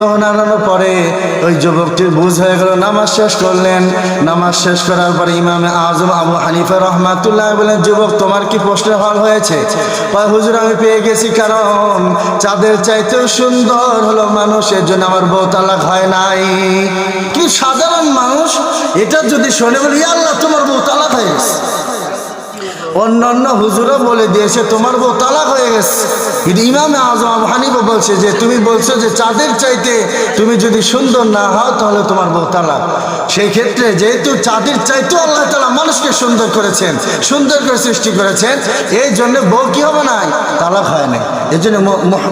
নাড়ানোর পরে ওই যুবকটির বুঝ হয়ে গেল, নামাজ শেষ করলেন। নামাজ শেষ করার পরে ইমামে আজম আবু হানিফা রহমাতুল্লাহ বলেন, যুবক তোমার কি প্রশ্নের হল হয়েছে? হুজুর আমি পেয়ে গেছি, কারণ চাঁদের চাইতেও সুন্দর হলো মানুষের জন্য আমার বউ তালাক হয় নাই। কি সাধারণ মানুষ এটা যদি শোনে বলে, ইয়া আল্লাহ তোমার বউ তালাক হয়ে গেছে। অন্যান্য হুজুরও বলে দিয়েছে তোমার বউ তালাক হয়ে গেছে, কিন্তু ইমামে আজম আবু হানিফা বলছে যে তুমি বলছো যে চাঁদের চাইতে তুমি যদি সুন্দর না হও তাহলে তোমার বউ তালাক। সেই ক্ষেত্রে যেহেতু চাঁদের চাইতেও আল্লাহ তাআলা মানুষকে সুন্দর করেছেন, সুন্দর করে সৃষ্টি করেছেন, এই জন্য বউ কি হবে না, তালাক হয় না। এই জন্য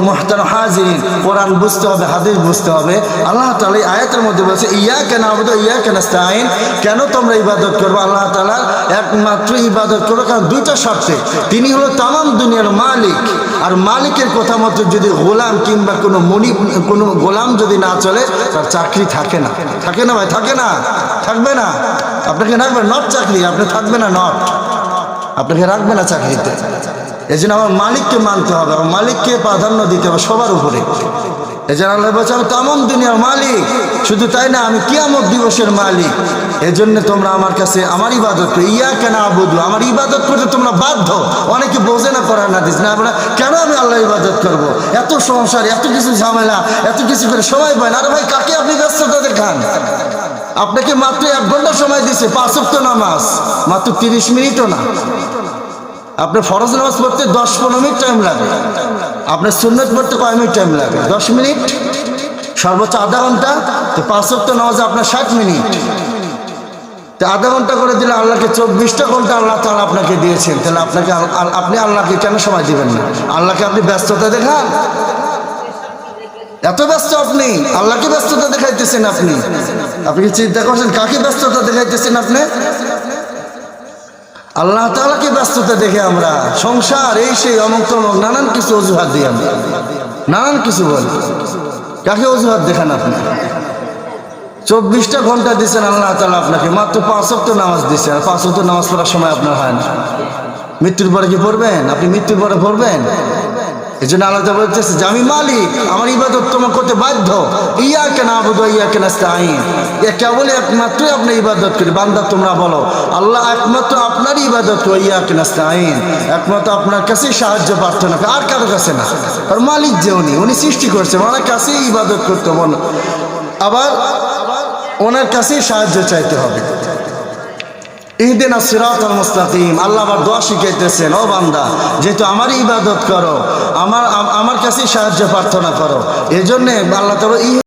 মুহতারাম হাজিরিন, কোরআন বুঝতে হবে, হাদিস বুঝতে হবে। আল্লাহ তাআলা এই আয়াতের মধ্যে বলছে ইয়াকা না'বুদু ওয়া ইয়াকা নাস্তাঈন, কেন তোমরা ইবাদত করবে? আল্লাহ তাআলা একমাত্র ইবাদত করো, কারণ দুইটা শর্তে। তিনি হলো তামাম দুনিয়ার মালিক, আর মালিকের কথা মতো যদি গোলাম কিংবা কোনো গোলাম যদি না চলে তার চাকরি থাকে না। থাকে না ভাই? থাকে না? থাকবে না? আপনাকে রাখবে নট চাকরি, আপনি থাকবে না নট, আপনাকে রাখবে না চাকরিতে। এই জন্য আমার মালিককে মানতে হবে, আমার মালিককে প্রাধান্য দিতে হবে সবার উপরে। এই জন্য আল্লাহ বলছে আমি তামাম দুনিয়ার মালিক, শুধু তাই না আমি কিয়ামত দিবসের মালিক। এই জন্য তোমরা আমার কাছে আমার ইবাদত করো, ইয়াকা না'বুদু, আমার ইবাদত করতে তোমরা বাধ্য। অনেকে বোঝে না কোরআন হাদিস, না বলে কেন আমি আল্লাহ ইবাদত করব? এত সংসার, এত কিছু ঝামেলা, এত কিছু করে সময় পায় না। আরে ভাই কাকে আপনি ব্যস্ততা দেখান? আপনাকে মাত্র 1 ঘন্টা সময় দিছে 5 ওয়াক্ত নামাজ, মাত্র 30 মিনিটও না। আপনার ফরজ নামাজ পড়তে 10-15 মিনিট টাইম লাগে, আপনার সুন্নত পড়তে কয় মিনিট টাইম লাগে? 10 মিনিট, সর্বোচ্চ আধা ঘন্টা। তো 5 ওয়াক্ত নামাজে আপনার 60 মিনিট, তো আধা ঘন্টা করে দিলে আল্লাহকে 24টা ঘন্টা আল্লাহ তাআলা আপনাকে দিয়েছেন। তাহলে আপনি আল্লাহকে কেন সময় দিবেন না? আল্লাহকে আপনি ব্যস্ততা দেখান, এত ব্যস্ত আপনি, আল্লাহকে ব্যস্ততা দেখাইতেছেন। আপনি কি চিন্তা করছেন কাকে ব্যস্ততা দেখাইতেছেন? আপনি আল্লাহ তাআলাকে ব্যস্ততা দেখে আমরা সংসার এই সেই অমুক তমুক নানান কিছু অজুহাত দিই, আমরা নানান কিছু বলি। কাকে অজুহাত দেখান আপনি? 24টা ঘন্টা দিচ্ছেন আল্লাহ তাআলা আপনাকে, মাত্র 5 ওয়াক্ত নামাজ দিচ্ছেন। আর 5 ওয়াক্ত নামাজ পড়ার সময় আপনার হয় না। মৃত্যুর পরে কি পড়বেন? আপনি মৃত্যুর পরে পড়বেন? এই জন্য আল্লাহ তাআলা বলতেছে যে আমি মালিক, আমার ইবাদত তোমার করতে বাধ্য। ইয়াকা না'বুদু ওয়া ইয়াকা নাস্তাঈন, কেবল একমাত্রই আপনি ইবাদত করি। বান্দা তোমরা বলো আল্লাহ একমাত্র আপনারই ইবাদত করি, ইয়াকা নাস্তাঈন, একমাত্র আপনার কাছেই সাহায্য প্রার্থনা করি, আর কারো কাছে না। আর মালিক যে উনি সৃষ্টি করছে, ওনার কাছেই ইবাদত করতে হবে, আবার ওনার কাছেই সাহায্য চাইতে হবে। ইহদিনাস সিরাতাল মুস্তাকিম, আল্লাহ আবার দোয়া শিখাইতেছেন, ও বান্দা যেহেতু আমারই ইবাদত করো, আমার কাছেই সাহায্য প্রার্থনা করো। এজন্য আল্লাহ তাআলা